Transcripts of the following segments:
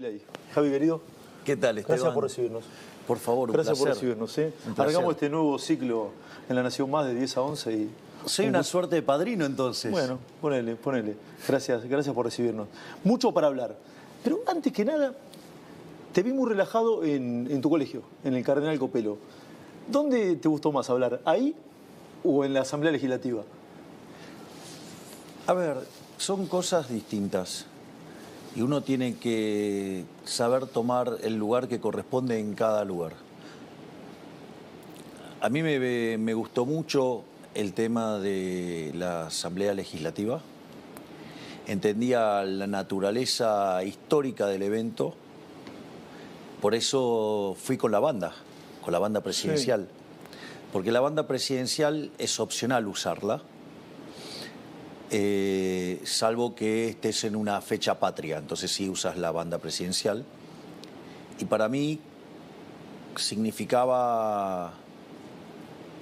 Play. Javi, querido. ¿Qué tal, Esteban? Gracias por recibirnos. Por favor, un Gracias placer. por recibirnos. ¿eh? Un placer. Arrancamos este nuevo ciclo en La Nación Más de 10 a 11 y... Soy una suerte de padrino, entonces. Bueno, ponele. Gracias por recibirnos. Mucho para hablar. Pero antes que nada, te vi muy relajado en tu colegio, en el Cardenal Copelo. ¿Dónde te gustó más hablar? ¿Ahí o en la Asamblea Legislativa? A ver, son cosas distintas. Y uno tiene que saber tomar el lugar que corresponde en cada lugar. A mí me gustó mucho el tema de la Asamblea Legislativa. Entendía la naturaleza histórica del evento. Por eso fui con la banda presidencial. Sí. Porque la banda presidencial es opcional usarla. Salvo que estés en una fecha patria, entonces sí usas la banda presidencial. Y para mí significaba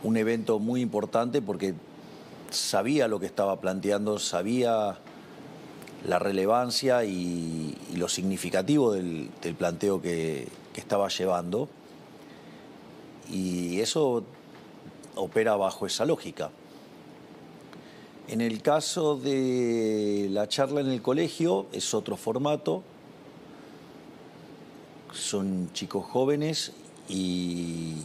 un evento muy importante porque sabía lo que estaba planteando, sabía la relevancia y lo significativo del planteo que estaba llevando. Y eso opera bajo esa lógica. En el caso de la charla en el colegio es otro formato. Son chicos jóvenes y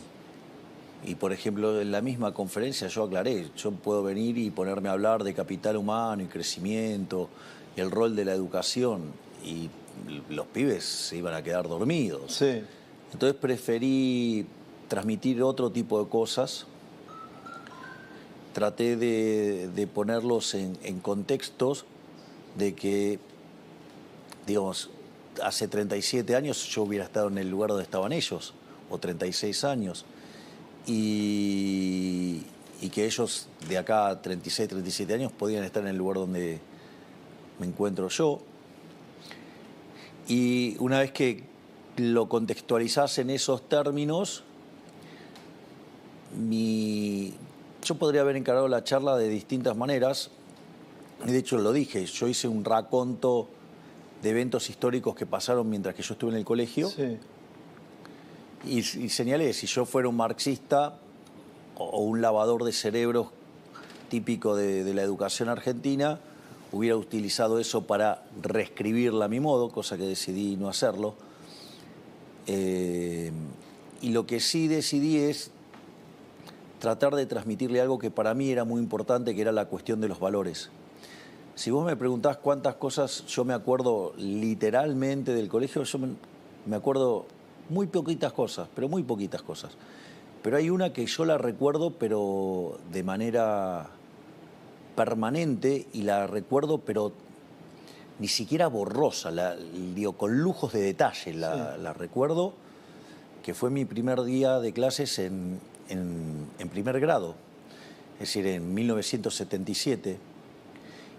por ejemplo, en la misma conferencia yo aclaré, yo puedo venir y ponerme a hablar de capital humano y crecimiento y el rol de la educación y los pibes se iban a quedar dormidos. Sí. Entonces preferí transmitir otro tipo de cosas. Traté de ponerlos en contextos de que, digamos, hace 37 años yo hubiera estado en el lugar donde estaban ellos, o 36 años, y que ellos de acá a 36, 37 años podían estar en el lugar donde me encuentro yo. Y una vez que lo contextualizás en esos términos, yo podría haber encarado la charla de distintas maneras. De hecho, lo dije, yo hice un raconto de eventos históricos que pasaron mientras que yo estuve en el colegio. Sí. Y señalé, si yo fuera un marxista o un lavador de cerebros típico de la educación argentina, hubiera utilizado eso para reescribirla a mi modo, cosa que decidí no hacerlo. Y lo que sí decidí es tratar de transmitirle algo que para mí era muy importante, que era la cuestión de los valores. Si vos me preguntás cuántas cosas yo me acuerdo literalmente del colegio, yo me acuerdo muy poquitas cosas, pero muy poquitas cosas. Pero hay una que yo la recuerdo, pero de manera permanente, y la recuerdo, pero ni siquiera borrosa, digo, con lujos de detalle la recuerdo, que fue mi primer día de clases en primer grado, es decir, en 1977,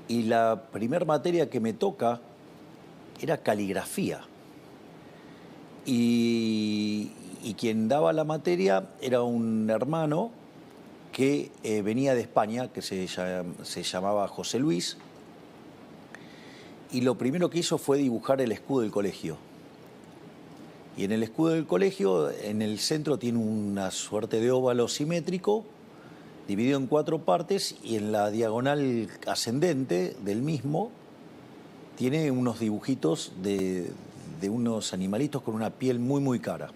y la primer materia que me toca era caligrafía. Y quien daba la materia era un hermano que venía de España, que se llamaba José Luis, y lo primero que hizo fue dibujar el escudo del colegio. Y en el escudo del colegio, en el centro tiene una suerte de óvalo simétrico, dividido en 4 partes, y en la diagonal ascendente del mismo tiene unos dibujitos de unos animalitos con una piel muy, muy cara,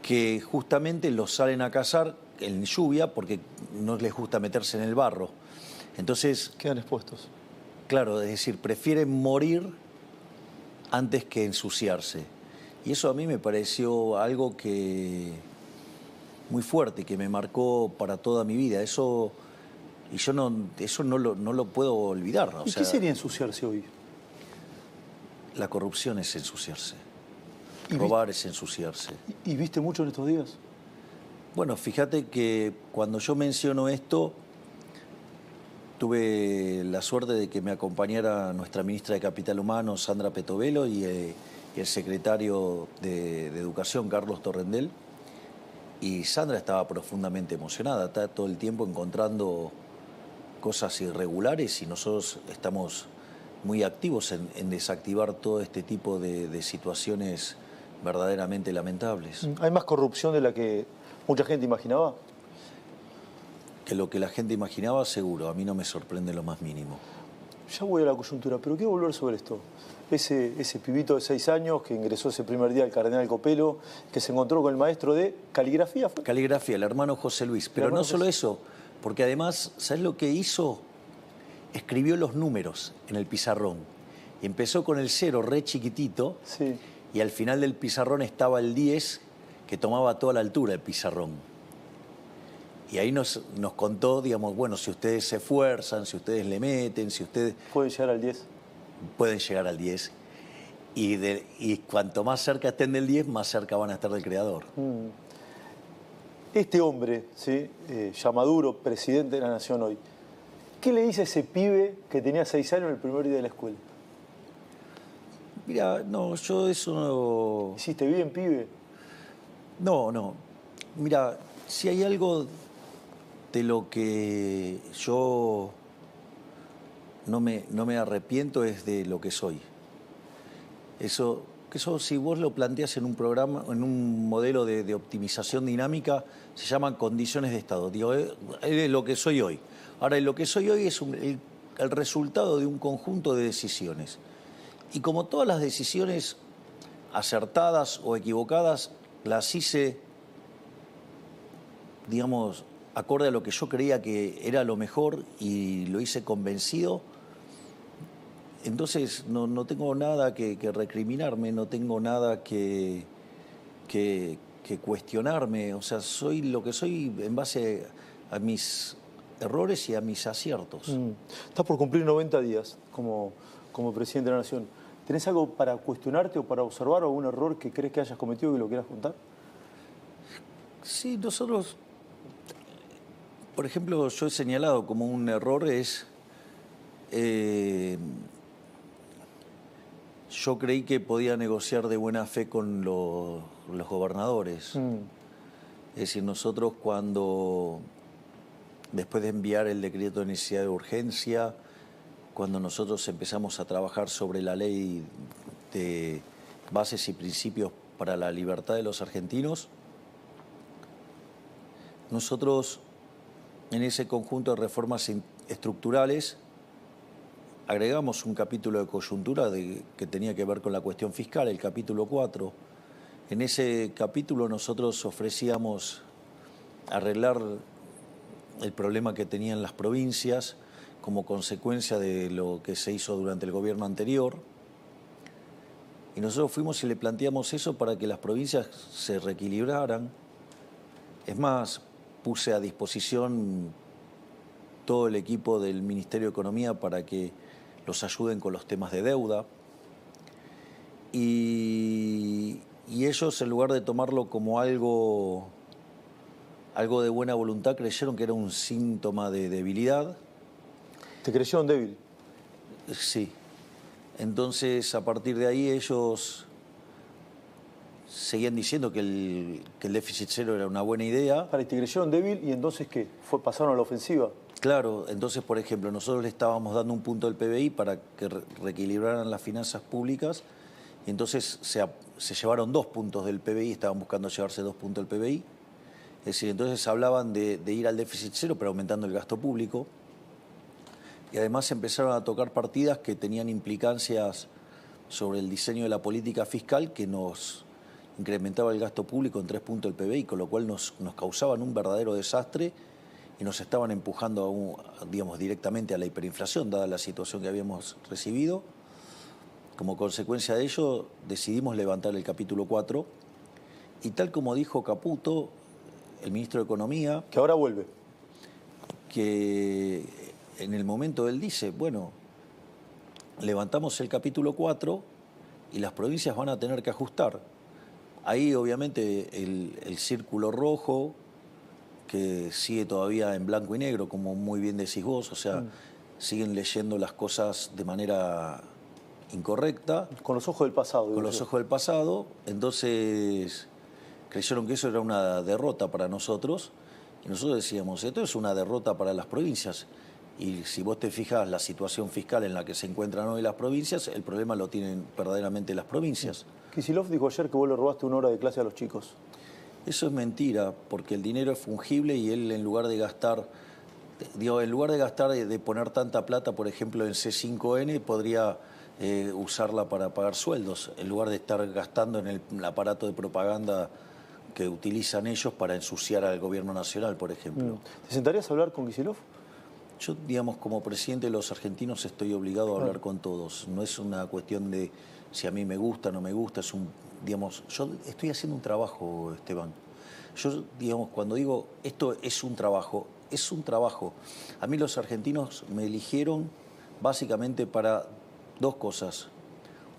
que justamente los salen a cazar en lluvia porque no les gusta meterse en el barro. Entonces quedan expuestos. Claro, es decir, prefieren morir antes que ensuciarse. Y eso a mí me pareció algo muy fuerte, que me marcó para toda mi vida. Eso no lo puedo olvidar. ¿Y qué sería ensuciarse hoy? La corrupción es ensuciarse. Robar es ensuciarse. ¿Y viste mucho en estos días? Bueno, fíjate que cuando yo menciono esto, tuve la suerte de que me acompañara nuestra ministra de Capital Humano, Sandra Petovelo, y el secretario de Educación, Carlos Torrendel. Y Sandra estaba profundamente emocionada, está todo el tiempo encontrando cosas irregulares y nosotros estamos muy activos en desactivar todo este tipo de situaciones verdaderamente lamentables. ¿Hay más corrupción de la que mucha gente imaginaba? Que lo que la gente imaginaba, seguro, a mí no me sorprende lo más mínimo. Ya voy a la coyuntura, pero quiero volver sobre esto. Ese pibito de 6 años que ingresó ese primer día al Cardenal Copelo, que se encontró con el maestro de caligrafía, ¿fue? Caligrafía, el hermano José Luis. Pero no solo eso, porque además, ¿sabes lo que hizo? Escribió los números en el pizarrón. Y empezó con el 0 re chiquitito, Sí. y al final del pizarrón estaba el 10, que tomaba toda la altura el pizarrón. Y ahí nos contó, digamos, bueno, si ustedes se esfuerzan, si ustedes le meten, si ustedes... ¿Pueden llegar al 10? Pueden llegar al 10. Y cuanto más cerca estén del 10, más cerca van a estar del creador. Este hombre, ¿sí? Ya Maduro, presidente de la Nación hoy, ¿qué le dice a ese pibe que tenía 6 años el primer día de la escuela? Mira, no, yo eso no... ¿Hiciste bien, pibe? No. Mira, si hay algo de lo que yo no me arrepiento es de lo que soy. Eso si vos lo planteás en un programa, en un modelo de optimización dinámica, se llaman condiciones de estado. Digo, es lo que soy hoy. Ahora, lo que soy hoy es el resultado de un conjunto de decisiones. Y como todas las decisiones acertadas o equivocadas, las hice, digamos, acorde a lo que yo creía que era lo mejor y lo hice convencido. Entonces no tengo nada que recriminarme, no tengo nada que cuestionarme. O sea, soy lo que soy en base a mis errores y a mis aciertos. Estás por cumplir 90 días como presidente de la Nación. ¿Tenés algo para cuestionarte o para observar o algún error que crees que hayas cometido y que lo quieras contar? Sí, nosotros, por ejemplo, yo he señalado como un error es... yo creí que podía negociar de buena fe con los gobernadores. Es decir, nosotros cuando, después de enviar el decreto de necesidad de urgencia, cuando nosotros empezamos a trabajar sobre la ley de bases y principios para la libertad de los argentinos, nosotros en ese conjunto de reformas estructurales agregamos un capítulo de coyuntura que tenía que ver con la cuestión fiscal, el capítulo 4. En ese capítulo nosotros ofrecíamos arreglar el problema que tenían las provincias como consecuencia de lo que se hizo durante el gobierno anterior. Y nosotros fuimos y le planteamos eso para que las provincias se reequilibraran. Es más, puse a disposición todo el equipo del Ministerio de Economía para que los ayuden con los temas de deuda. Y ellos, en lugar de tomarlo como algo de buena voluntad, creyeron que era un síntoma de debilidad. ¿Te creyeron débil? Sí. Entonces, a partir de ahí, ellos seguían diciendo que el déficit cero era una buena idea. ¿Y te creyeron débil y entonces qué? ¿Pasaron a la ofensiva? Claro, entonces, por ejemplo, nosotros le estábamos dando un punto del PBI para que reequilibraran las finanzas públicas y entonces se llevaron 2 puntos del PBI, estaban buscando llevarse 2 puntos del PBI. Es decir, entonces hablaban de ir al déficit cero, pero aumentando el gasto público. Y además empezaron a tocar partidas que tenían implicancias sobre el diseño de la política fiscal que nos incrementaba el gasto público en 3 puntos del PBI, con lo cual nos causaban un verdadero desastre y nos estaban empujando digamos, directamente a la hiperinflación, dada la situación que habíamos recibido. Como consecuencia de ello, decidimos levantar el capítulo 4 y tal como dijo Caputo, el ministro de Economía... Que ahora vuelve. Que en el momento él dice, bueno, levantamos el capítulo 4 y las provincias van a tener que ajustar. Ahí obviamente el círculo rojo, que sigue todavía en blanco y negro, como muy bien decís vos, o sea, siguen leyendo las cosas de manera incorrecta. Con los ojos del pasado. Con los ojos del pasado, entonces creyeron que eso era una derrota para nosotros, y nosotros decíamos, esto es una derrota para las provincias. Y si vos te fijas la situación fiscal en la que se encuentran hoy las provincias, el problema lo tienen verdaderamente las provincias. Kicillof dijo ayer que vos le robaste 1 hora de clase a los chicos. Eso es mentira, porque el dinero es fungible y él en lugar de gastar, de poner tanta plata, por ejemplo, en C5N, podría usarla para pagar sueldos, en lugar de estar gastando en el aparato de propaganda que utilizan ellos para ensuciar al gobierno nacional, por ejemplo. ¿Te sentarías a hablar con Kicillof? Yo, digamos, como presidente de los argentinos estoy obligado a hablar con todos. No es una cuestión de si a mí me gusta o no me gusta, yo estoy haciendo un trabajo, Esteban. Yo, digamos, cuando digo esto es un trabajo, es un trabajo. A mí los argentinos me eligieron básicamente para 2 cosas.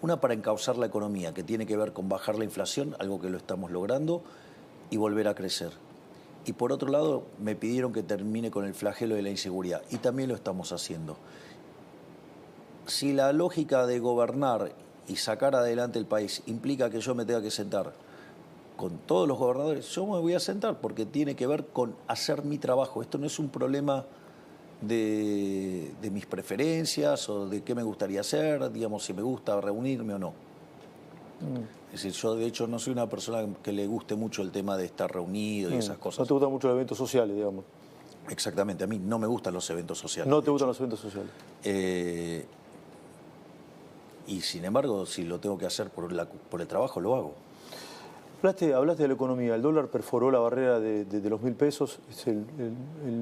Una, para encauzar la economía, que tiene que ver con bajar la inflación, algo que lo estamos logrando, y volver a crecer. Y por otro lado, me pidieron que termine con el flagelo de la inseguridad, y también lo estamos haciendo. Si la lógica de gobernar y sacar adelante el país implica que yo me tenga que sentar con todos los gobernadores, yo me voy a sentar porque tiene que ver con hacer mi trabajo. Esto no es un problema de mis preferencias o de qué me gustaría hacer, digamos, si me gusta reunirme o no. Es decir, yo de hecho no soy una persona que le guste mucho el tema de estar reunido y esas cosas. No te gustan mucho los eventos sociales, digamos. Exactamente, a mí no me gustan los eventos sociales. No te gustan los eventos sociales. Y sin embargo, si lo tengo que hacer por el trabajo, lo hago. Hablaste de la economía. El dólar perforó la barrera de los 1.000 pesos. Es el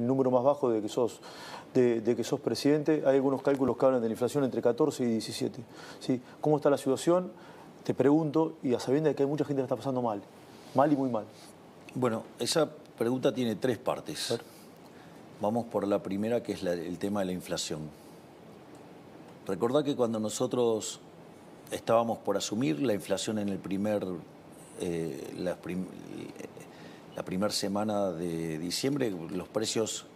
número más bajo de que sos presidente. Hay algunos cálculos que hablan de la inflación entre 14 y 17. ¿Sí? ¿Cómo está la situación? Te pregunto, y a sabiendas de que hay mucha gente que la está pasando mal. Mal y muy mal. Bueno, esa pregunta tiene 3 partes. Vamos por la primera, que es el tema de la inflación. Recordá que cuando nosotros estábamos por asumir la inflación en la primera semana de diciembre, los precios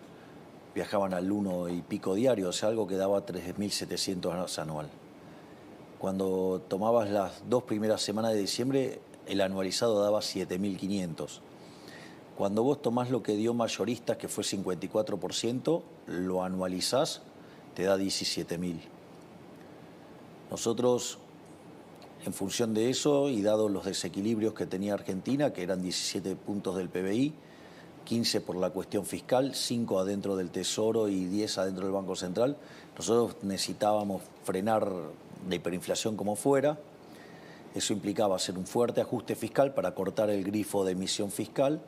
viajaban al 1 y pico diario, o sea, algo que daba 3.700 anual. Cuando tomabas las 2 primeras semanas de diciembre, el anualizado daba 7.500. Cuando vos tomás lo que dio mayoristas, que fue 54%, lo anualizás, te da 17.000. Nosotros, en función de eso y dado los desequilibrios que tenía Argentina, que eran 17 puntos del PBI, 15 por la cuestión fiscal, 5 adentro del Tesoro y 10 adentro del Banco Central, nosotros necesitábamos frenar la hiperinflación como fuera. Eso implicaba hacer un fuerte ajuste fiscal para cortar el grifo de emisión fiscal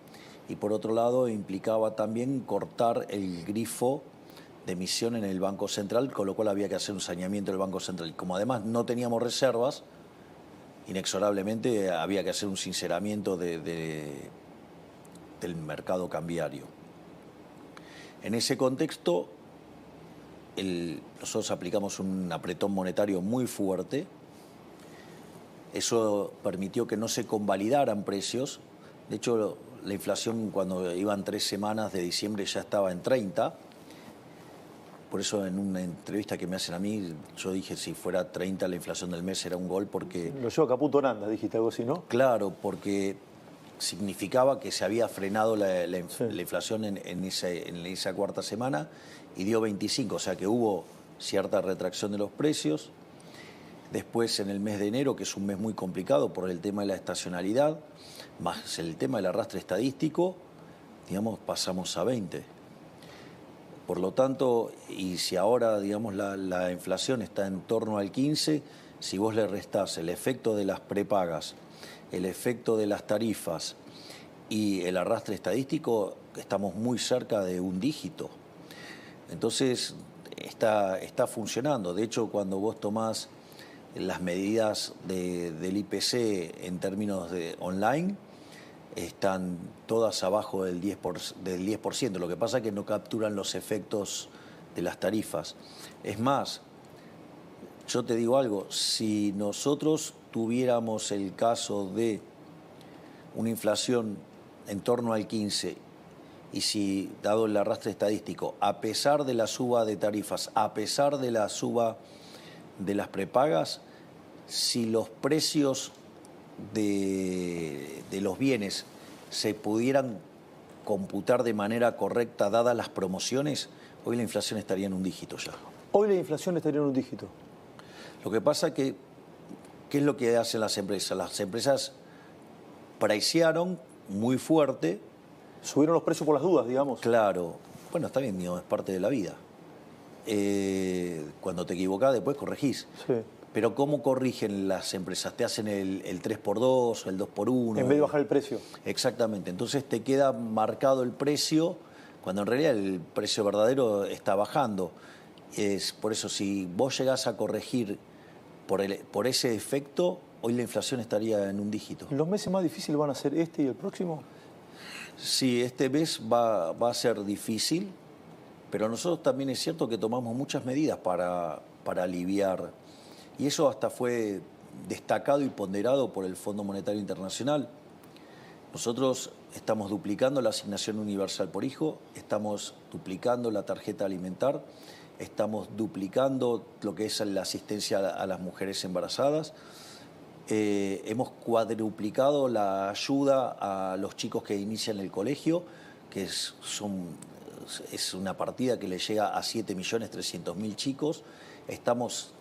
y por otro lado implicaba también cortar el grifo de emisión en el Banco Central, con lo cual había que hacer un saneamiento del Banco Central. Y como además no teníamos reservas, inexorablemente había que hacer un sinceramiento del mercado cambiario. En ese contexto, nosotros aplicamos un apretón monetario muy fuerte. Eso permitió que no se convalidaran precios. De hecho, la inflación cuando iban 3 semanas de diciembre ya estaba en 30. Por eso en una entrevista que me hacen a mí, yo dije si fuera 30 la inflación del mes era un gol porque... Lo llevo a Caputo Aranda, dijiste algo así, ¿no? Claro, porque significaba que se había frenado la inflación en esa cuarta semana y dio 25, o sea que hubo cierta retracción de los precios. Después en el mes de enero, que es un mes muy complicado por el tema de la estacionalidad, más el tema del arrastre estadístico, digamos, pasamos a 20. Por lo tanto, y si ahora, digamos, la inflación está en torno al 15, si vos le restás el efecto de las prepagas, el efecto de las tarifas y el arrastre estadístico, estamos muy cerca de un dígito. Entonces, está funcionando. De hecho, cuando vos tomás las medidas del IPC en términos de online, están todas abajo del 10%. Lo que pasa es que no capturan los efectos de las tarifas. Es más, yo te digo algo, si nosotros tuviéramos el caso de una inflación en torno al 15 y si, dado el arrastre estadístico, a pesar de la suba de tarifas, a pesar de la suba de las prepagas, si los precios de los bienes se pudieran computar de manera correcta dadas las promociones, hoy la inflación estaría en un dígito ya. Hoy la inflación estaría en un dígito. Lo que pasa que, ¿qué es lo que hacen las empresas? Las empresas pricearon muy fuerte. Subieron los precios por las dudas, digamos. Claro, bueno, está bien, es parte de la vida. Cuando te equivocás, después corregís. Sí. Pero ¿cómo corrigen las empresas? Te hacen el 3x2, el 2x1. En vez de bajar el precio. Exactamente. Entonces te queda marcado el precio, cuando en realidad el precio verdadero está bajando. Es por eso, si vos llegás a corregir por ese efecto, hoy la inflación estaría en un dígito. ¿Los meses más difíciles van a ser este y el próximo? Sí, este mes va a ser difícil, pero nosotros también es cierto que tomamos muchas medidas para aliviar. Y eso hasta fue destacado y ponderado por el Fondo Monetario Internacional. Nosotros estamos duplicando la asignación universal por hijo, estamos duplicando la tarjeta alimentar, estamos duplicando lo que es la asistencia a las mujeres embarazadas. Hemos cuadruplicado la ayuda a los chicos que inician el colegio, que es una partida que le llega a 7.300.000 chicos. Estamos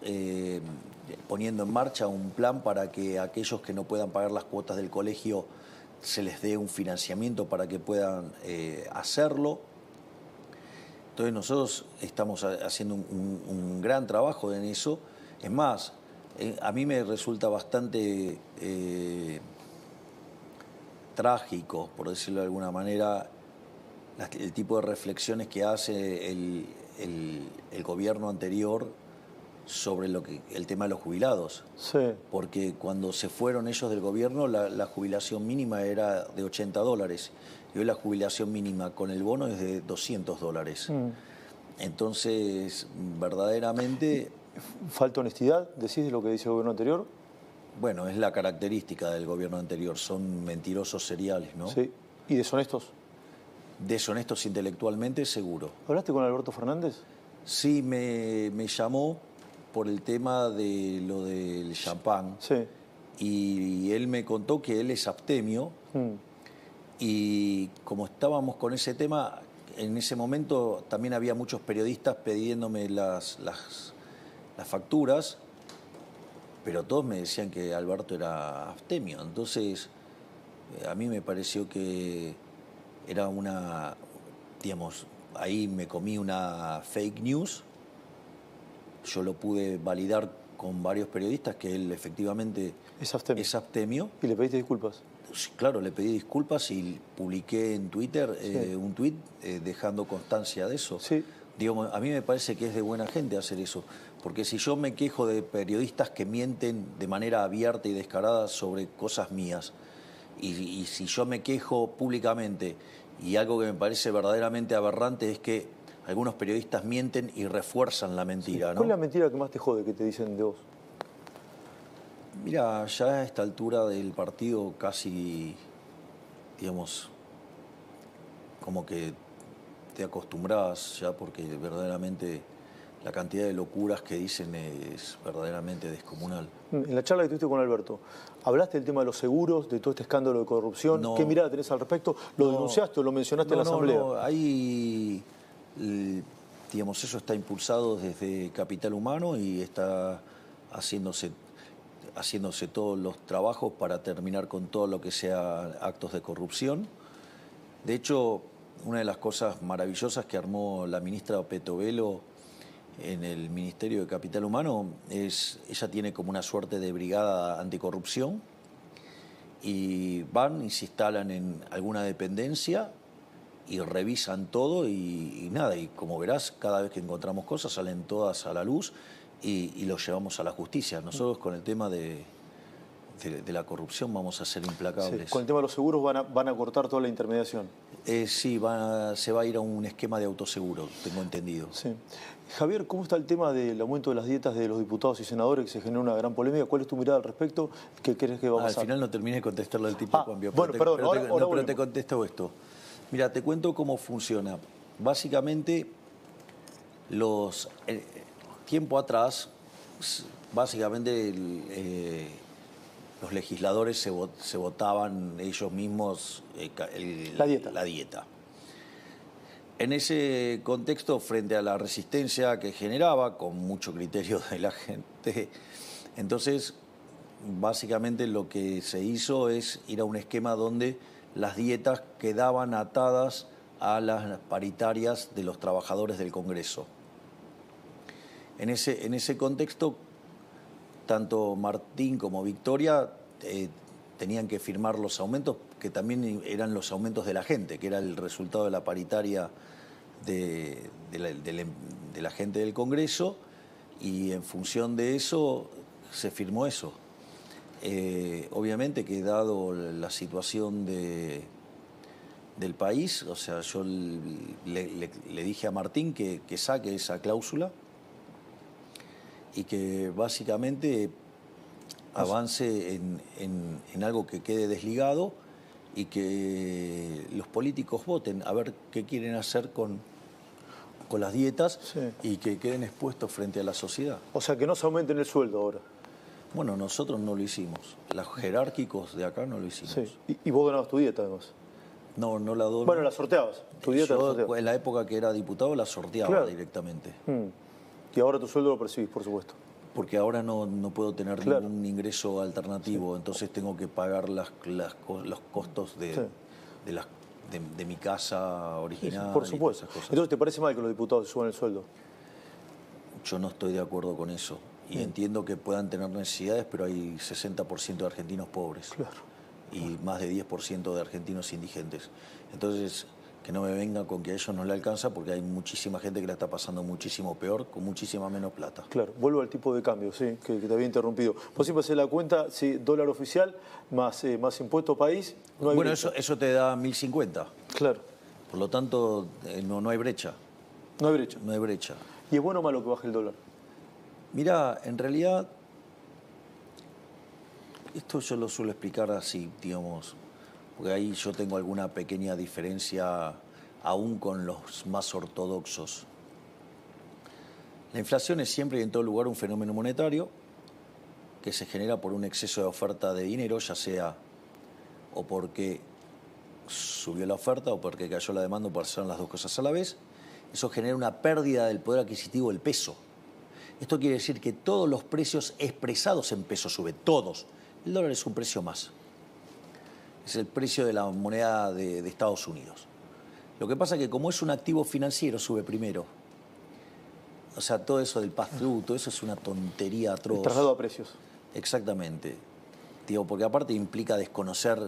poniendo en marcha un plan para que aquellos que no puedan pagar las cuotas del colegio se les dé un financiamiento para que puedan hacerlo. Entonces nosotros estamos haciendo un gran trabajo en eso. Es más, a mí me resulta bastante trágico, por decirlo de alguna manera, el tipo de reflexiones que hace el gobierno anterior sobre el tema de los jubilados. Sí. Porque cuando se fueron ellos del gobierno, la jubilación mínima era de $80. Y hoy la jubilación mínima con el bono es de $200. Entonces, verdaderamente... ¿Falta honestidad, decís, de lo que dice el gobierno anterior? Bueno, es la característica del gobierno anterior. Son mentirosos seriales, ¿no? Sí. ¿Y deshonestos? Deshonestos intelectualmente, seguro. ¿Hablaste con Alberto Fernández? Sí, me llamó por el tema de lo del champán. Sí. Y él me contó que él es abstemio. Y como estábamos con ese tema, en ese momento también había muchos periodistas pidiéndome las facturas, pero todos me decían que Alberto era abstemio. Entonces, a mí me pareció que era digamos, ahí me comí una fake news. Yo lo pude validar con varios periodistas que él efectivamente es abstemio. ¿Y le pediste disculpas? Claro, le pedí disculpas y publiqué en Twitter un tuit dejando constancia de eso. Sí. Digo, a mí me parece que es de buena gente hacer eso, porque si yo me quejo de periodistas que mienten de manera abierta y descarada sobre cosas mías, y si yo me quejo públicamente, y algo que me parece verdaderamente aberrante es que algunos periodistas mienten y refuerzan la mentira, Sí. ¿no? ¿Cuál es la mentira que más te jode que te dicen de vos? Mira, ya a esta altura del partido casi, digamos, como que te acostumbras ya, porque verdaderamente la cantidad de locuras que dicen es verdaderamente descomunal. En la charla que tuviste con Alberto, ¿hablaste del tema de los seguros, de todo este escándalo de corrupción? No. ¿Qué mirada tenés al respecto? ¿Lo denunciaste o lo mencionaste en la asamblea? No, ahí, digamos, eso está impulsado desde Capital Humano y está haciéndose todos los trabajos para terminar con todo lo que sea actos de corrupción. De hecho, una de las cosas maravillosas que armó la ministra Petovelo en el Ministerio de Capital Humano es, ella tiene como una suerte de brigada anticorrupción y van y se instalan en alguna dependencia y revisan todo y nada, y como verás, cada vez que encontramos cosas salen todas a la luz y los llevamos a la justicia. Nosotros con el tema de la corrupción vamos a ser implacables. Sí. Con el tema de los seguros van a cortar toda la intermediación. Sí, se va a ir a un esquema de autoseguro, tengo entendido. Sí. Javier, ¿cómo está el tema del aumento de las dietas de los diputados y senadores, que se generó una gran polémica? ¿Cuál es tu mirada al respecto? ¿Qué crees que va a pasar? Al final no terminé de contestarlo del tipo de cambio. Bueno, perdón, pero te contesto esto. Mira, te cuento cómo funciona. Básicamente, tiempo atrás, básicamente los legisladores se votaban ellos mismos la dieta. En ese contexto, frente a la resistencia que generaba, con mucho criterio de la gente, entonces básicamente lo que se hizo es ir a un esquema donde las dietas quedaban atadas a las paritarias de los trabajadores del Congreso. En ese contexto, tanto Martín como Victoria tenían que firmar los aumentos, que también eran los aumentos de la gente, que era el resultado de la paritaria de la gente del Congreso, y en función de eso se firmó eso. Obviamente que dado la situación del país, o sea, yo le dije a Martín que saque esa cláusula y que básicamente avance en algo que quede desligado y que los políticos voten a ver qué quieren hacer con las dietas, sí, y que queden expuestos frente a la sociedad. O sea, que no se aumenten el sueldo ahora. Bueno, nosotros no lo hicimos. Los jerárquicos de acá no lo hicimos. Sí. Y vos ganabas tu dieta, además. No la doy. Bueno, la sorteabas. Tu dieta la Yo, sorteabas. en la época que era diputado, la sorteaba Claro. directamente. Y ahora tu sueldo lo percibís, por supuesto. Porque ahora no puedo tener Claro. ningún ingreso alternativo, entonces tengo que pagar los costos Sí. de mi casa original. Por y supuesto. todas esas cosas. Entonces, ¿te parece mal que los diputados se suban el sueldo? Yo no estoy de acuerdo con eso. Y entiendo que puedan tener necesidades, pero hay 60% de argentinos pobres. Claro. Y más de 10% de argentinos indigentes. Entonces, que no me venga con que a ellos no le alcanza, porque hay muchísima gente que la está pasando muchísimo peor, con muchísima menos plata. Claro, vuelvo al tipo de cambio, sí, que te había interrumpido. Vos siempre haces la cuenta, sí, dólar oficial más impuesto país, no hay Bueno, brecha. eso te da 1050. Claro, Por lo tanto, no hay brecha. no hay brecha. No hay brecha. ¿Y es bueno o malo que baje el dólar? Mirá, en realidad, esto yo lo suelo explicar así, digamos, porque ahí yo tengo alguna pequeña diferencia aún con los más ortodoxos. La inflación es siempre y en todo lugar un fenómeno monetario que se genera por un exceso de oferta de dinero, ya sea o porque subió la oferta o porque cayó la demanda, o porque son las dos cosas a la vez. Eso genera una pérdida del poder adquisitivo del peso. Esto quiere decir que todos los precios expresados en pesos suben, todos. El dólar es un precio más. Es el precio de la moneda de Estados Unidos. Lo que pasa es que como es un activo financiero, sube primero. O sea, todo eso del pass-through, todo eso es una tontería atroz. El traslado a precios. Exactamente. Digo, porque aparte implica desconocer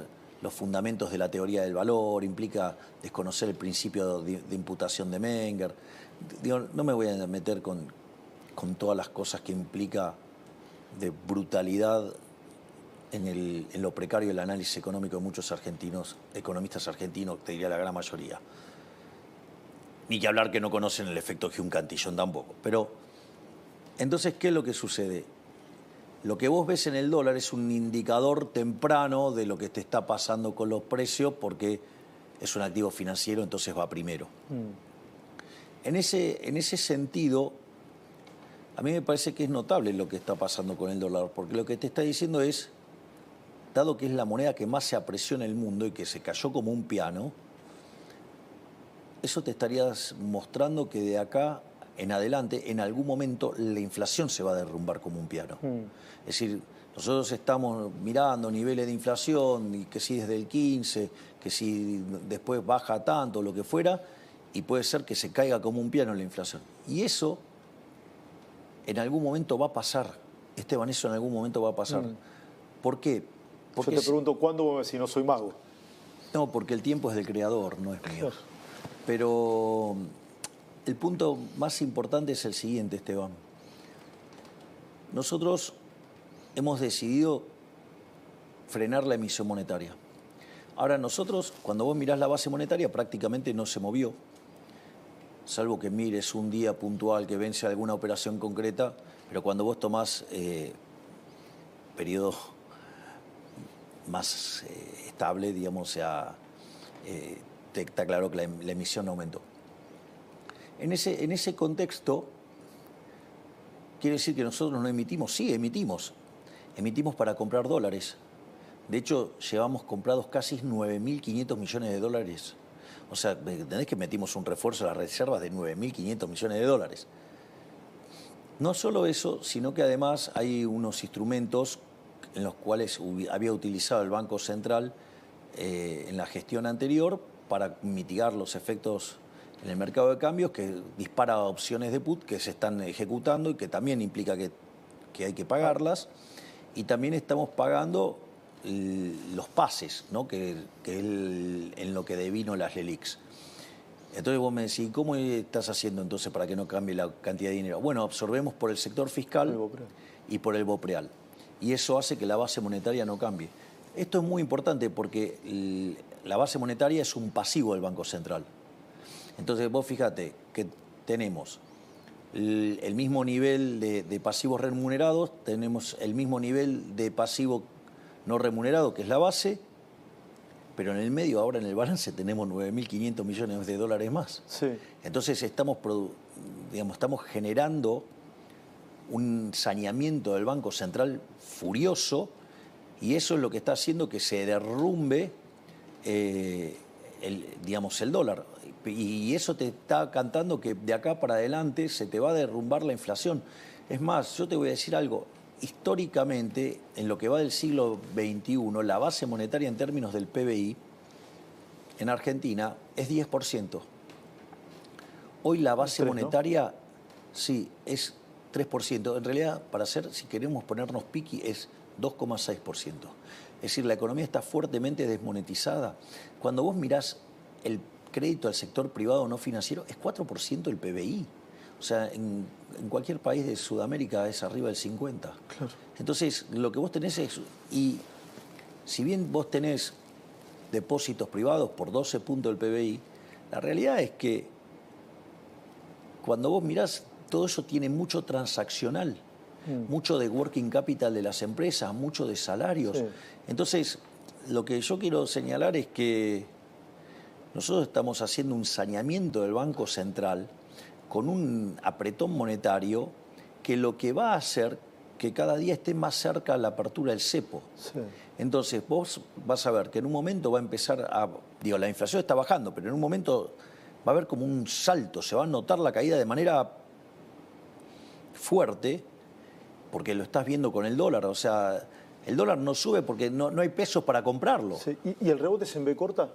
los fundamentos de la teoría del valor, implica desconocer el principio de imputación de Menger. Digo, no me voy a meter con todas las cosas que implica de brutalidad en lo precario del análisis económico de muchos argentinos, economistas argentinos, te diría la gran mayoría. Ni que hablar que no conocen el efecto Hume Cantillon tampoco. Pero, entonces, ¿qué es lo que sucede? Lo que vos ves en el dólar es un indicador temprano de lo que te está pasando con los precios, porque es un activo financiero, entonces va primero. En ese sentido, a mí me parece que es notable lo que está pasando con el dólar, porque lo que te está diciendo es, dado que es la moneda que más se apreció en el mundo y que se cayó como un piano, eso te estarías mostrando que de acá en adelante, en algún momento, la inflación se va a derrumbar como un piano. Es decir, nosotros estamos mirando niveles de inflación, y que si desde el 15, que si después baja tanto, lo que fuera, y puede ser que se caiga como un piano la inflación. Y eso en algún momento va a pasar. Esteban, eso en algún momento va a pasar. ¿Por qué? Porque yo te pregunto, ¿cuándo, si no soy mago? No, porque el tiempo es del creador, no es mío. Claro. Pero el punto más importante es el siguiente, Esteban. Nosotros hemos decidido frenar la emisión monetaria. Ahora nosotros, cuando vos mirás la base monetaria, prácticamente no se movió, salvo que mires un día puntual que vence alguna operación concreta, pero cuando vos tomás periodo más estable, digamos, o sea, está claro que la emisión aumentó. En ese contexto, quiere decir que nosotros no emitimos. Sí, emitimos. Emitimos para comprar dólares. De hecho, llevamos comprados casi 9.500 millones de dólares. O sea, ¿entendés que metimos un refuerzo a las reservas de 9.500 millones de dólares? No solo eso, sino que además hay unos instrumentos en los cuales había utilizado el Banco Central en la gestión anterior para mitigar los efectos en el mercado de cambios, que dispara opciones de put que se están ejecutando y que también implica que hay que pagarlas. Y también estamos pagando los pases, ¿no? que es en lo que devino las LELIQs. Entonces vos me decís, ¿cómo estás haciendo entonces para que no cambie la cantidad de dinero? Bueno, absorbemos por el sector fiscal y por el BOPREAL. Y eso hace que la base monetaria no cambie. Esto es muy importante porque la base monetaria es un pasivo del Banco Central. Entonces vos fíjate que tenemos el mismo nivel de pasivos remunerados, tenemos el mismo nivel de pasivo no remunerado, que es la base, pero en el medio, ahora en el balance, tenemos 9.500 millones de dólares más. Sí. Entonces estamos generando un saneamiento del Banco Central furioso, y eso es lo que está haciendo que se derrumbe el dólar. Y eso te está cantando que de acá para adelante se te va a derrumbar la inflación. Es más, yo te voy a decir algo. Históricamente, en lo que va del siglo XXI, la base monetaria en términos del PBI en Argentina es 10%. Hoy la base monetaria, sí, es 3%. En realidad, si queremos ponernos piqui, es 2,6%. Es decir, la economía está fuertemente desmonetizada. Cuando vos mirás el crédito al sector privado no financiero, es 4% del PBI. O sea, en cualquier país de Sudamérica es arriba del 50%. Claro. Entonces, lo que vos tenés es... Y si bien vos tenés depósitos privados por 12 puntos del PBI, la realidad es que cuando vos mirás, todo eso tiene mucho transaccional, mucho de working capital de las empresas, mucho de salarios. Sí. Entonces, lo que yo quiero señalar es que nosotros estamos haciendo un saneamiento del Banco Central con un apretón monetario que lo que va a hacer que cada día esté más cerca la apertura del cepo. Sí. Entonces vos vas a ver que en un momento va a empezar la inflación está bajando, pero en un momento va a haber como un salto, se va a notar la caída de manera fuerte, porque lo estás viendo con el dólar. O sea, el dólar no sube porque no hay pesos para comprarlo. Sí. ¿Y el rebote es en B corta?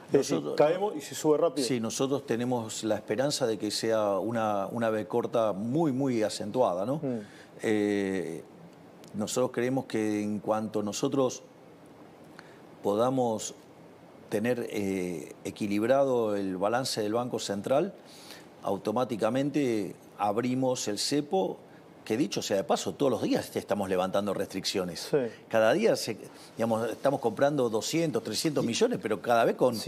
Es decir, caemos y se sube rápido. Sí, nosotros tenemos la esperanza de que sea una B corta muy, muy acentuada, ¿no? Nosotros creemos que en cuanto nosotros podamos tener equilibrado el balance del Banco Central, automáticamente abrimos el cepo, que dicho sea de paso, todos los días estamos levantando restricciones. Sí. Cada día estamos comprando 200, 300 millones, pero cada vez con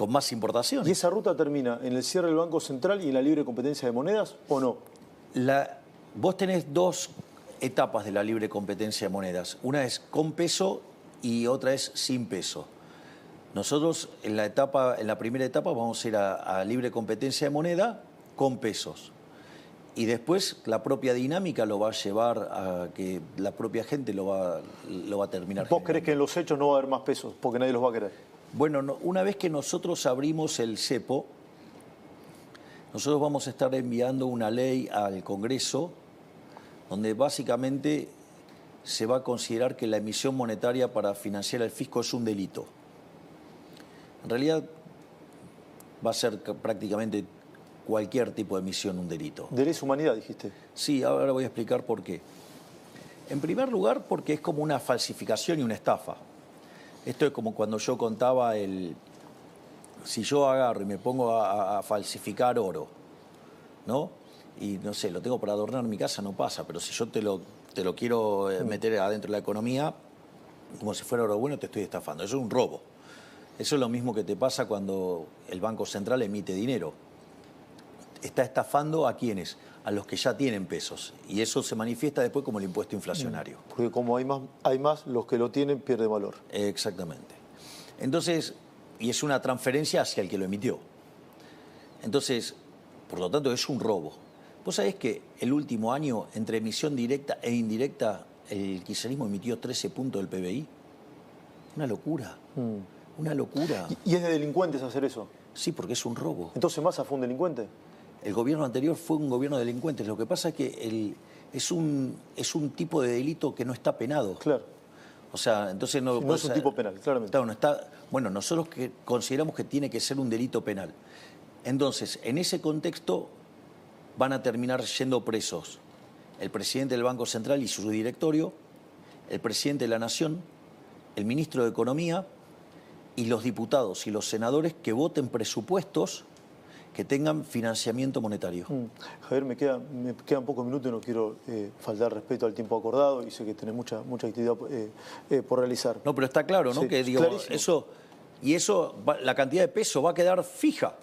más importaciones. ¿Y esa ruta termina en el cierre del Banco Central y en la libre competencia de monedas o no? Vos tenés dos etapas de la libre competencia de monedas. Una es con peso y otra es sin peso. Nosotros en la primera etapa vamos a ir a libre competencia de moneda con pesos. Y después la propia dinámica lo va a llevar a que la propia gente lo va a terminar. ¿Vos creés que en los hechos no va a haber más pesos porque nadie los va a querer? Bueno, una vez que nosotros abrimos el cepo, nosotros vamos a estar enviando una ley al Congreso donde básicamente se va a considerar que la emisión monetaria para financiar el fisco es un delito. En realidad va a ser prácticamente cualquier tipo de emisión un delito. De lesa humanidad, dijiste. Sí, ahora voy a explicar por qué. En primer lugar, porque es como una falsificación y una estafa. Esto es como cuando yo contaba si yo agarro y me pongo a falsificar oro, ¿no? Y no sé, lo tengo para adornar mi casa, no pasa, pero si yo te lo quiero meter adentro de la economía, como si fuera oro bueno, te estoy estafando. Eso es un robo. Eso es lo mismo que te pasa cuando el Banco Central emite dinero. Está estafando ¿a quiénes? A los que ya tienen pesos. Y eso se manifiesta después como el impuesto inflacionario. Porque como hay más, los que lo tienen pierden valor. Exactamente. Entonces, y es una transferencia hacia el que lo emitió. Entonces, por lo tanto, es un robo. Vos sabés que el último año, entre emisión directa e indirecta, el kirchnerismo emitió 13 puntos del PBI. Una locura. Una locura. ¿Y es de delincuentes hacer eso? Sí, porque es un robo. ¿Entonces Massa fue un delincuente? El gobierno anterior fue un gobierno de delincuentes. Lo que pasa es que es un tipo de delito que no está penado. Claro. O sea, entonces no... No es un tipo penal, claramente. Claro, no está... Bueno, nosotros que consideramos que tiene que ser un delito penal. Entonces, en ese contexto van a terminar yendo presos el presidente del Banco Central y su directorio, el presidente de la Nación, el ministro de Economía y los diputados y los senadores que voten presupuestos que tengan financiamiento monetario. Javier, me quedan pocos minutos y no quiero faltar respeto al tiempo acordado y sé que tenés mucha actividad por realizar. No, pero está claro, ¿no? Sí, Que digo, eso la cantidad de peso va a quedar fija.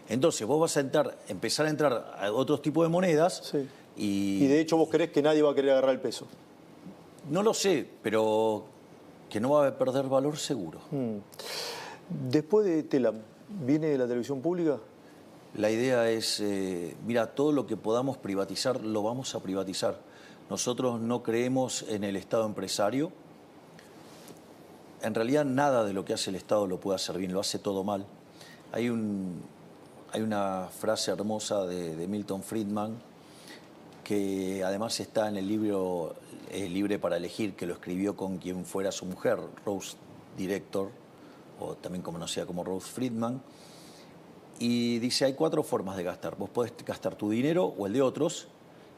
Entonces vos vas a empezar a entrar a otros tipos de monedas. Sí. Y de hecho vos creés que nadie va a querer agarrar el peso. No lo sé, pero que no va a perder valor seguro. Después de Telam, ¿viene la televisión pública? La idea es, mira, todo lo que podamos privatizar, lo vamos a privatizar. Nosotros no creemos en el Estado empresario. En realidad nada de lo que hace el Estado lo puede hacer bien, lo hace todo mal. Hay una frase hermosa de Milton Friedman, que además está en el libro Libre para elegir, que lo escribió con quien fuera su mujer, Rose Director, o también conocida como Rose Friedman. Y dice, hay 4 formas de gastar. Vos podés gastar tu dinero o el de otros,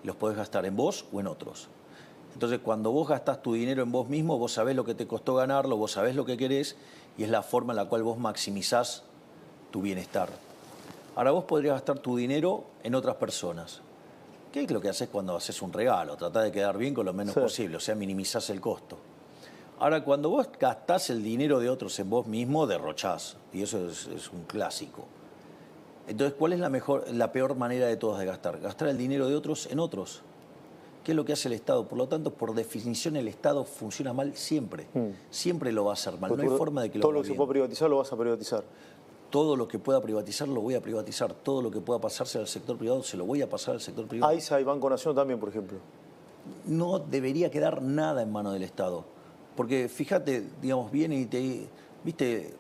y los podés gastar en vos o en otros. Entonces, cuando vos gastás tu dinero en vos mismo, vos sabés lo que te costó ganarlo, vos sabés lo que querés, y es la forma en la cual vos maximizás tu bienestar. Ahora, vos podrías gastar tu dinero en otras personas. ¿Qué es lo que haces cuando haces un regalo? Tratás de quedar bien con lo menos posible, o sea, minimizás el costo. Ahora, cuando vos gastás el dinero de otros en vos mismo, derrochás, y eso es un clásico. Entonces, ¿cuál es la peor manera de todas de gastar? Gastar el dinero de otros en otros. ¿Qué es lo que hace el Estado? Por lo tanto, por definición, el Estado funciona mal siempre. Siempre lo va a hacer mal. No hay forma de que lo haga bien. Todo lo que se pueda privatizar lo vas a privatizar. Todo lo que pueda privatizar lo voy a privatizar. Todo lo que pueda pasarse al sector privado se lo voy a pasar al sector privado. AISA y Banco Nación también, por ejemplo. No debería quedar nada en manos del Estado. Porque fíjate, digamos, viene y te... ¿Viste?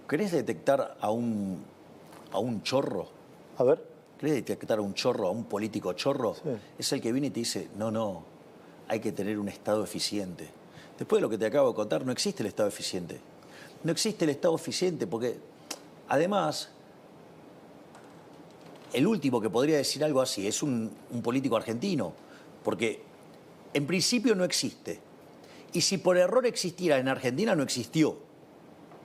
¿Querés detectar a un chorro? A ver. ¿Querés detectar a un chorro, a un político chorro? Sí. Es el que viene y te dice, no, hay que tener un Estado eficiente. Después de lo que te acabo de contar, no existe el Estado eficiente. No existe el Estado eficiente porque, además, el último que podría decir algo así es un político argentino, porque en principio no existe. Y si por error existiera en Argentina, no existió.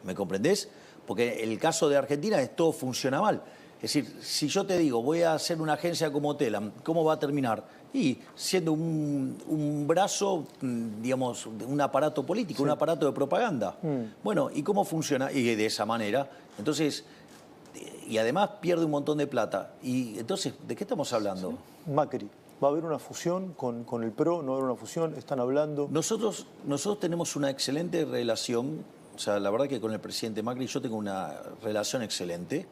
¿Me comprendés? Porque el caso de Argentina es todo funciona mal. Es decir, si yo te digo, voy a hacer una agencia como Telam, ¿cómo va a terminar? Y siendo un brazo, digamos, un aparato político, un aparato de propaganda. Bueno, ¿y cómo funciona? Y de esa manera. Entonces, y además pierde un montón de plata. Y entonces, ¿de qué estamos hablando? Macri. ¿Va a haber una fusión con el PRO? ¿No va a haber una fusión? ¿Están hablando? Nosotros tenemos una excelente relación. O sea, la verdad que con el presidente Macri yo tengo una relación excelente.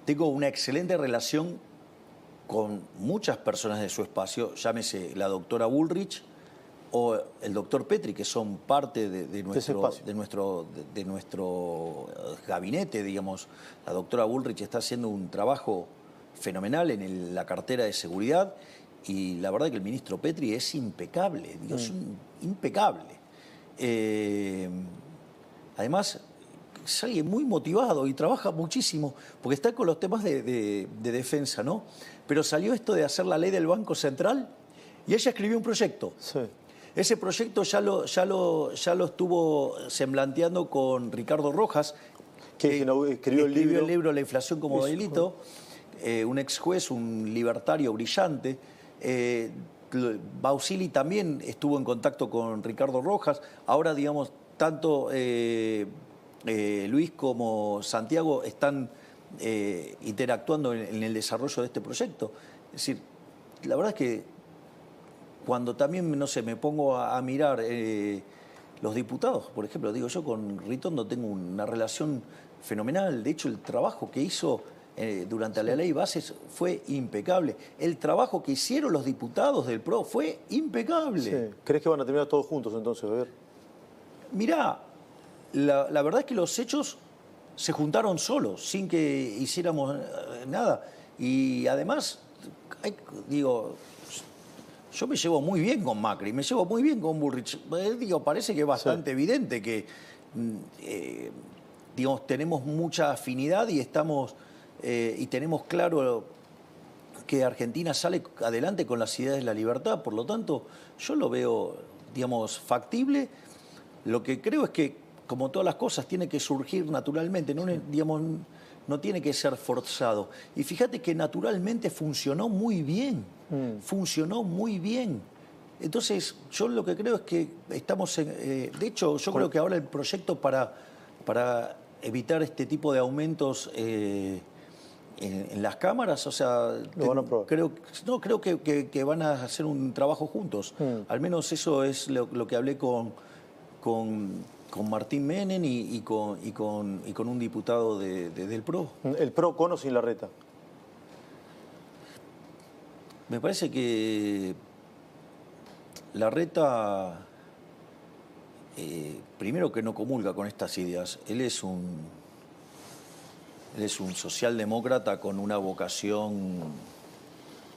Tengo una excelente relación con muchas personas de su espacio, llámese la doctora Bullrich o el doctor Petri, que son parte de nuestro gabinete, digamos. La doctora Bullrich está haciendo un trabajo fenomenal en la cartera de seguridad y la verdad que el ministro Petri es impecable, digo, es impecable. Además, es alguien muy motivado y trabaja muchísimo, porque está con los temas de defensa, ¿no? Pero salió esto de hacer la ley del Banco Central y ella escribió un proyecto. Sí. Ese proyecto ya lo estuvo semblanteando con Ricardo Rojas, que escribió el libro La inflación como delito, un ex juez, un libertario brillante. Bausili también estuvo en contacto con Ricardo Rojas. Ahora, digamos, tanto Luis como Santiago están interactuando en el desarrollo de este proyecto. Es decir, la verdad es que cuando también, no sé, me pongo a mirar los diputados, por ejemplo, digo, yo con Ritondo tengo una relación fenomenal. De hecho, el trabajo que hizo durante la ley Bases fue impecable. El trabajo que hicieron los diputados del PRO fue impecable. Sí. ¿Crees que van a terminar todos juntos entonces, a ver? Mirá, la verdad es que los hechos se juntaron solos, sin que hiciéramos nada. Y además, digo, yo me llevo muy bien con Macri, me llevo muy bien con Bullrich. Digo, parece que es bastante evidente que digamos, tenemos mucha afinidad y estamos y tenemos claro que Argentina sale adelante con las ideas de la libertad. Por lo tanto, yo lo veo, digamos, factible. Lo que creo es que, como todas las cosas, tiene que surgir naturalmente, no, digamos, no tiene que ser forzado. Y fíjate que naturalmente funcionó muy bien, funcionó muy bien. Entonces, yo lo que creo es que estamos de hecho, yo creo que ahora el proyecto para evitar este tipo de aumentos en las cámaras, o sea, lo van a probar. creo que van a hacer un trabajo juntos. Al menos eso es lo que hablé con Martín Menem y con un diputado del PRO. ¿El PRO con o sin Larreta? Me parece que Larreta, primero que no comulga con estas ideas. Él es un socialdemócrata con una vocación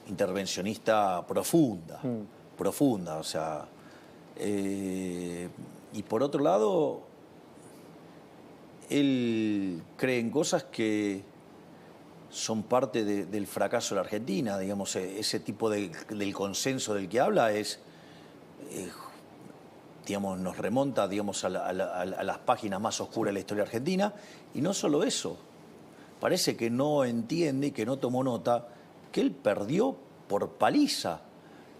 intervencionista profunda, o sea. Y por otro lado, él cree en cosas que son parte del fracaso de la Argentina. Digamos, ese tipo del consenso del que habla es, digamos, nos remonta, digamos, a las páginas más oscuras de la historia argentina. Y no solo eso, parece que no entiende y que no tomó nota que él perdió por paliza.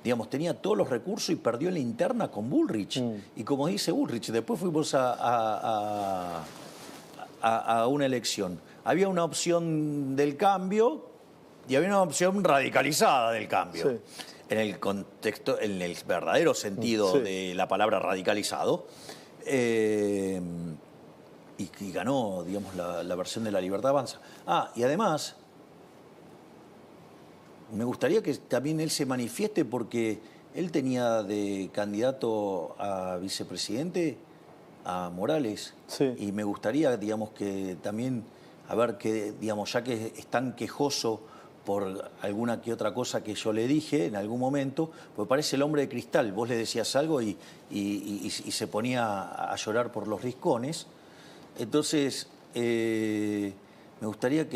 Digamos, tenía todos los recursos y perdió en la interna con Bullrich. Y como dice Bullrich, después fuimos a una elección. Había una opción del cambio y había una opción radicalizada del cambio. Sí. En el contexto, en el verdadero sentido de la palabra radicalizado. Y ganó, digamos, la versión de La Libertad Avanza. Y además, me gustaría que también él se manifieste, porque él tenía de candidato a vicepresidente a Morales. Sí. Y me gustaría, digamos, que también, a ver, que, digamos, ya que es tan quejoso por alguna que otra cosa que yo le dije en algún momento, pues parece el hombre de cristal. Vos le decías algo y se ponía a llorar por los riscones. Entonces, me gustaría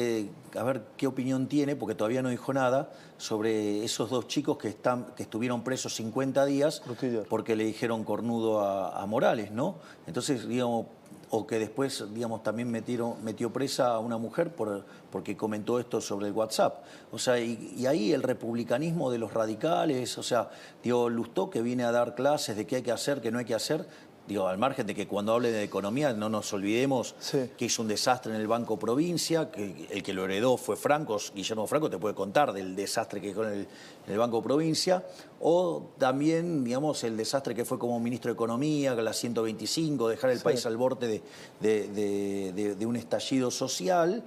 a ver qué opinión tiene, porque todavía no dijo nada, sobre esos dos chicos que estuvieron presos 50 días porque le dijeron cornudo a Morales, ¿no? Entonces, digamos, o que después, digamos, también metió presa a una mujer porque comentó esto sobre el WhatsApp. O sea, y ahí el republicanismo de los radicales, o sea, digo, Lustó, que viene a dar clases de qué hay que hacer, qué no hay que hacer. Digo, al margen de que cuando hable de economía no nos olvidemos que hizo un desastre en el Banco Provincia, que el que lo heredó fue Franco, Guillermo Franco te puede contar del desastre que dejó en el Banco Provincia, o también, digamos, el desastre que fue como ministro de Economía, con la 125, dejar el país al borde de un estallido social.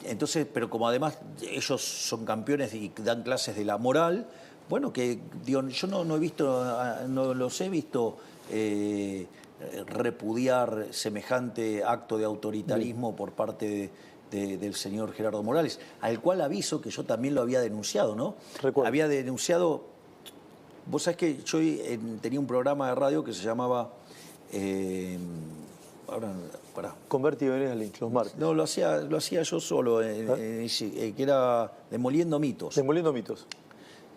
Entonces, pero como además ellos son campeones y dan clases de la moral, bueno, que digo, yo no he visto, no los he visto repudiar semejante acto de autoritarismo por parte del señor Gerardo Morales, al cual aviso que yo también lo había denunciado, ¿no? Recuerdo. Había denunciado. Vos sabés que yo tenía un programa de radio que se llamaba Converti y Venegas Lynch, los martes. No, lo hacía yo solo, que era Demoliendo Mitos. Demoliendo Mitos.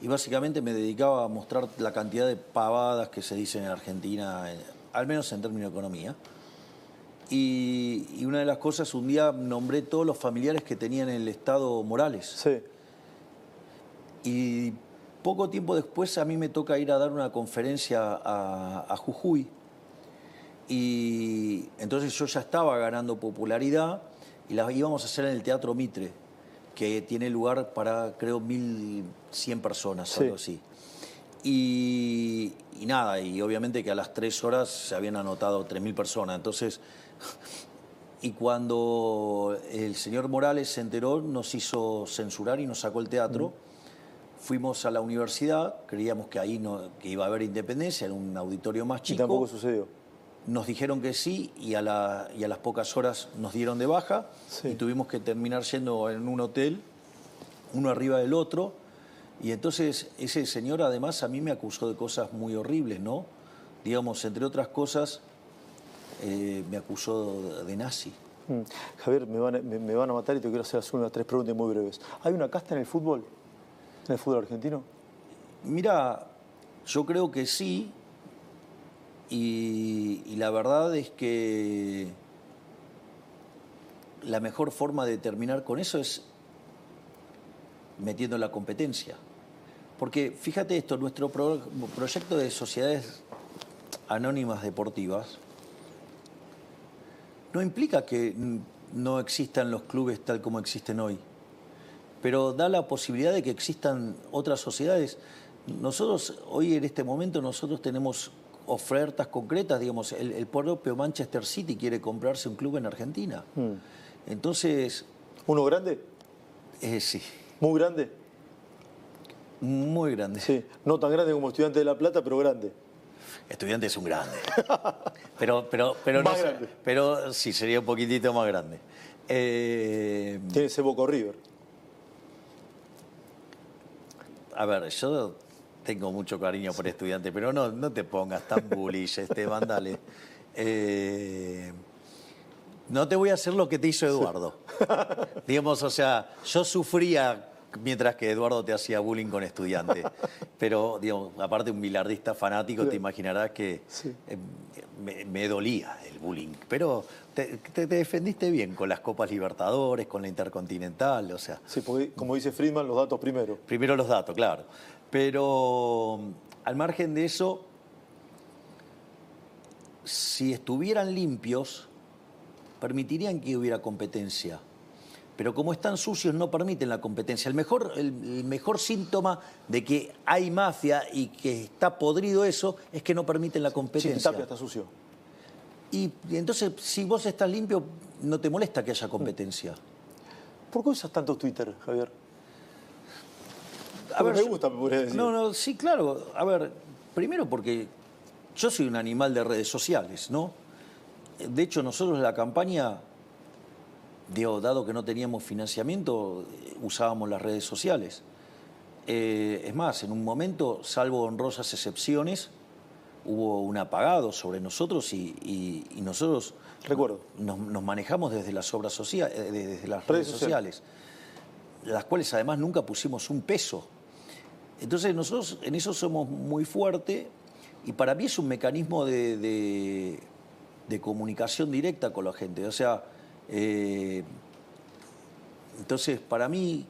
Y básicamente me dedicaba a mostrar la cantidad de pavadas que se dicen en Argentina, al menos en términos de economía. Y una de las cosas, un día nombré todos los familiares que tenían en el Estado Morales. Sí. Y poco tiempo después a mí me toca ir a dar una conferencia a Jujuy. Y entonces yo ya estaba ganando popularidad y la íbamos a hacer en el Teatro Mitre, que tiene lugar para, creo, 1.100 personas, algo así. Y nada, y obviamente que a las 3 horas se habían anotado 3.000 personas. Entonces, y cuando el señor Morales se enteró, nos hizo censurar y nos sacó el teatro. Fuimos a la universidad, creíamos que ahí que iba a haber independencia, era un auditorio más chico. Y tampoco sucedió. nos dijeron que sí y a las pocas horas nos dieron de baja y tuvimos que terminar yendo en un hotel, uno arriba del otro. Y entonces ese señor además a mí me acusó de cosas muy horribles, ¿no? Digamos, entre otras cosas, me acusó de nazi. Javier, me van a matar y te quiero hacer unas 3 preguntas muy breves. ¿Hay una casta en el fútbol? ¿En el fútbol argentino? Mira, yo creo que sí. Y la verdad es que la mejor forma de terminar con eso es metiendo la competencia. Porque fíjate esto, nuestro proyecto de sociedades anónimas deportivas no implica que no existan los clubes tal como existen hoy, pero da la posibilidad de que existan otras sociedades. Nosotros, hoy en este momento, nosotros tenemos ofertas concretas, digamos, el propio Manchester City quiere comprarse un club en Argentina. Entonces... ¿Uno grande? Sí. ¿Muy grande? Muy grande. Sí, no tan grande como Estudiantes de La Plata, pero grande. Estudiantes es un grande. pero más no, grande. Pero sí, sería un poquitito más grande. Tiene ese Boca River. A ver, yo tengo mucho cariño por Estudiantes, pero no te pongas tan bullish, Esteban, dale. No te voy a hacer lo que te hizo Eduardo. Digamos, o sea, yo sufría mientras que Eduardo te hacía bullying con Estudiantes. Pero, digamos, aparte un bilardista fanático, te imaginarás que me dolía el bullying. Pero te defendiste bien con las Copas Libertadores, con la Intercontinental, o sea... Sí, porque, como dice Friedman, los datos primero. Primero los datos, claro. Pero, al margen de eso, si estuvieran limpios, permitirían que hubiera competencia. Pero como están sucios no permiten la competencia. El mejor síntoma de que hay mafia y que está podrido eso es que no permiten la competencia. Sí, Tapia está sucio. Y entonces, si vos estás limpio, no te molesta que haya competencia. ¿Por qué usas tanto Twitter, Javier? A ver, me gusta, me podría decir. No, sí, claro. A ver, primero porque yo soy un animal de redes sociales, ¿no? De hecho, nosotros en la campaña, dado que no teníamos financiamiento, usábamos las redes sociales. Es más, en un momento, salvo honrosas excepciones, hubo un apagado sobre nosotros y nosotros recuerdo nos manejamos desde las obras sociales, desde las redes sociales, las cuales además nunca pusimos un peso. Entonces nosotros en eso somos muy fuertes y para mí es un mecanismo de comunicación directa con la gente. O sea, entonces para mí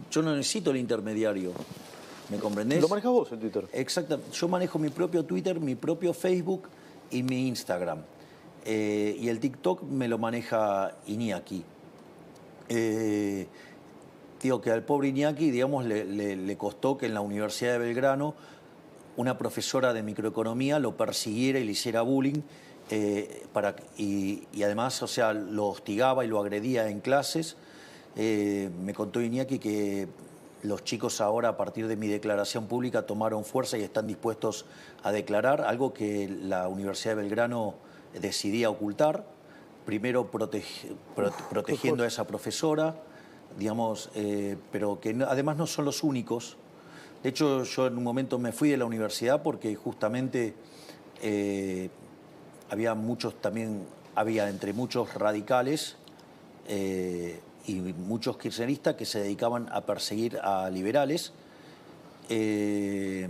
yo no necesito el intermediario. ¿Me comprendés? ¿Lo manejas vos el Twitter? Exacto. Yo manejo mi propio Twitter, mi propio Facebook y mi Instagram. Y el TikTok me lo maneja Iñaki. Digo que al pobre Iñaki, digamos, le costó que en la Universidad de Belgrano una profesora de microeconomía lo persiguiera y le hiciera bullying. Y además, o sea, lo hostigaba y lo agredía en clases. Me contó Iñaki que los chicos ahora, a partir de mi declaración pública, tomaron fuerza y están dispuestos a declarar, algo que la Universidad de Belgrano decidía ocultar, primero protegiendo a esa profesora, digamos, pero que además no son los únicos. De hecho, yo en un momento me fui de la universidad porque justamente había entre muchos radicales y muchos kirchneristas que se dedicaban a perseguir a liberales. De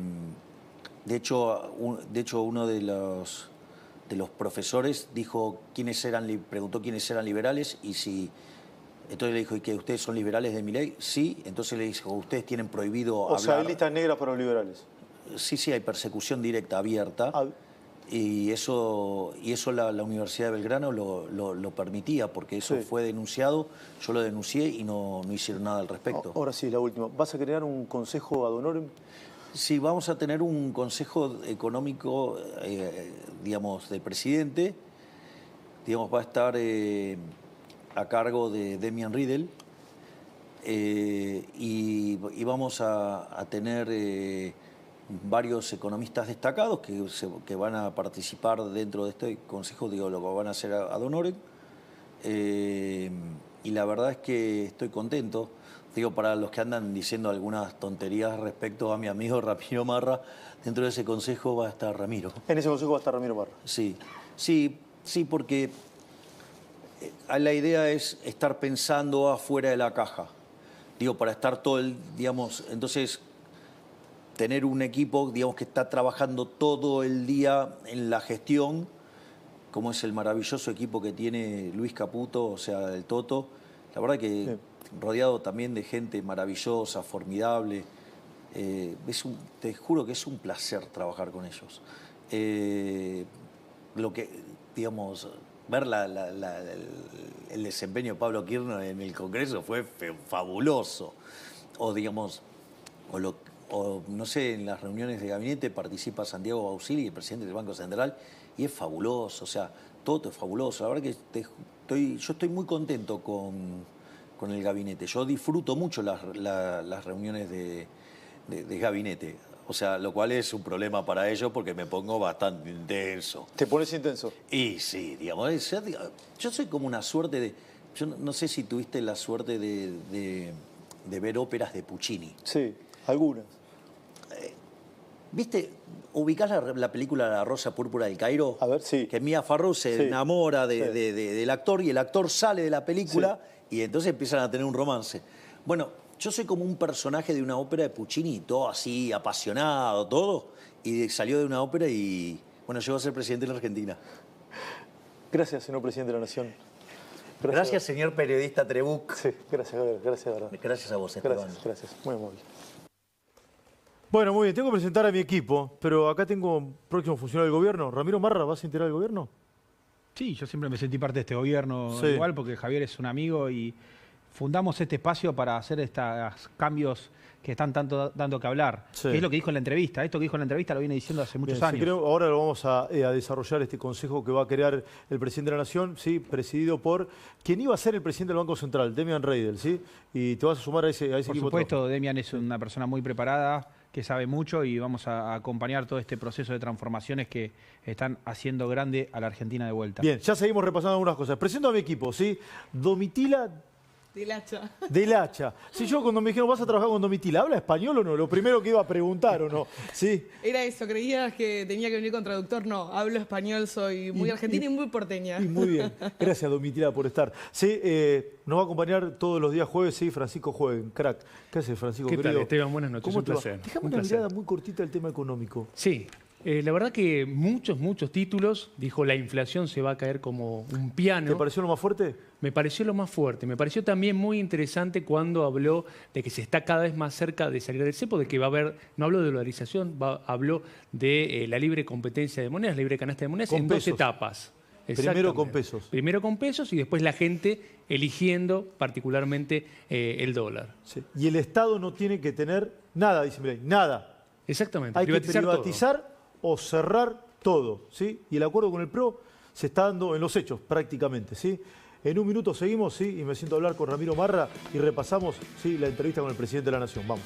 hecho, uno de los profesores preguntó quiénes eran liberales y si... Entonces le dijo, ¿y que ustedes son liberales de Milei? Sí. Entonces le dijo, ¿ustedes tienen prohibido hablar? O sea, hay listas negras para los liberales. Sí, hay persecución directa, abierta. Y eso la Universidad de Belgrano lo permitía, porque eso fue denunciado, yo lo denuncié y no hicieron nada al respecto. Ahora sí, la última. ¿Vas a crear un consejo ad honorem? Sí, vamos a tener un consejo económico, digamos, del presidente. Digamos, va a estar a cargo de Demian Riedel. Y vamos a tener varios economistas destacados que van a participar dentro de este consejo, digo, lo van a hacer ad honorem. Y la verdad es que estoy contento. Digo, para los que andan diciendo algunas tonterías respecto a mi amigo Ramiro Marra, dentro de ese consejo va a estar Ramiro. En ese consejo va a estar Ramiro Marra. Sí, porque la idea es estar pensando afuera de la caja. Digo, para estar todo el, digamos, entonces tener un equipo, digamos, que está trabajando todo el día en la gestión, como es el maravilloso equipo que tiene Luis Caputo, o sea, el Toto. La verdad que sí, rodeado también de gente maravillosa, formidable. Te juro que es un placer trabajar con ellos. Lo que, digamos, ver el desempeño de Pablo Kirchner en el Congreso fue fabuloso. O, digamos, no sé, en las reuniones de gabinete participa Santiago Bausili, el presidente del Banco Central, y es fabuloso, o sea, todo es fabuloso. La verdad que yo estoy muy contento con el gabinete. Yo disfruto mucho las reuniones de gabinete. O sea, lo cual es un problema para ellos porque me pongo bastante intenso. ¿Te pones intenso? Y sí, digamos, yo soy como una suerte de... Yo no sé si tuviste la suerte de ver óperas de Puccini. Sí, algunas. ¿Viste? ¿Ubicás la película La Rosa Púrpura del Cairo? A ver, sí. Que Mia Farrow se enamora del actor y el actor sale de la película y entonces empiezan a tener un romance. Bueno, yo soy como un personaje de una ópera de Puccini, todo así, apasionado, todo, y salió de una ópera y, bueno, llegó a ser presidente de la Argentina. Gracias, señor presidente de la Nación. Gracias, señor periodista Trebuch. Sí, gracias, de verdad. Gracias a vos, Esteban. Gracias, muy amable. Bueno, muy bien, tengo que presentar a mi equipo, pero acá tengo un próximo funcionario del gobierno. Ramiro Marra, ¿vas a integrar el gobierno? Sí, yo siempre me sentí parte de este gobierno igual, porque Javier es un amigo y fundamos este espacio para hacer estos cambios que están dando que hablar. Sí. Es lo que dijo en la entrevista. Esto que dijo en la entrevista lo viene diciendo hace muchos años. Sí, creo, ahora lo vamos a desarrollar este consejo que va a crear el presidente de la Nación, ¿sí? Presidido por quien iba a ser el presidente del Banco Central, Demian Reidel, ¿sí? Y te vas a sumar a ese equipo. Por supuesto, Demian es una persona muy preparada, que sabe mucho, y vamos a acompañar todo este proceso de transformaciones que están haciendo grande a la Argentina de vuelta. Bien, ya seguimos repasando algunas cosas. Presento a mi equipo, ¿sí? Domitila Del Hacha. Del Hacha. Si yo cuando me dijeron, ¿vas a trabajar con Domitila? ¿Habla español o no? Lo primero que iba a preguntar, ¿o no? ¿Sí? Era eso, ¿creías que tenía que venir con traductor? No, hablo español, soy muy argentina y muy porteña. Y muy bien. Gracias, Domitila, por estar. Sí, nos va a acompañar todos los días jueves, sí, Francisco Jueguen, crack. ¿Qué haces, Francisco? ¿Qué tal, Esteban? Buenas noches, ¿Cómo un placer. Déjame una mirada muy cortita del tema económico. Sí. La verdad que muchos títulos, dijo la inflación se va a caer como un piano. ¿Te pareció lo más fuerte? Me pareció lo más fuerte. Me pareció también muy interesante cuando habló de que se está cada vez más cerca de salir del cepo, de que va a haber, no habló de dolarización, habló de la libre competencia de monedas, libre canasta de monedas, en 2 etapas. Primero con pesos. Primero con pesos y después la gente eligiendo particularmente el dólar. Sí. Y el Estado no tiene que tener nada, dice Milei, nada. Exactamente. Hay que privatizar o cerrar todo, ¿sí? Y el acuerdo con el PRO se está dando en los hechos prácticamente, ¿sí? En un minuto seguimos, ¿sí? Y me siento a hablar con Ramiro Marra y repasamos, ¿sí? La entrevista con el presidente de la Nación. Vamos.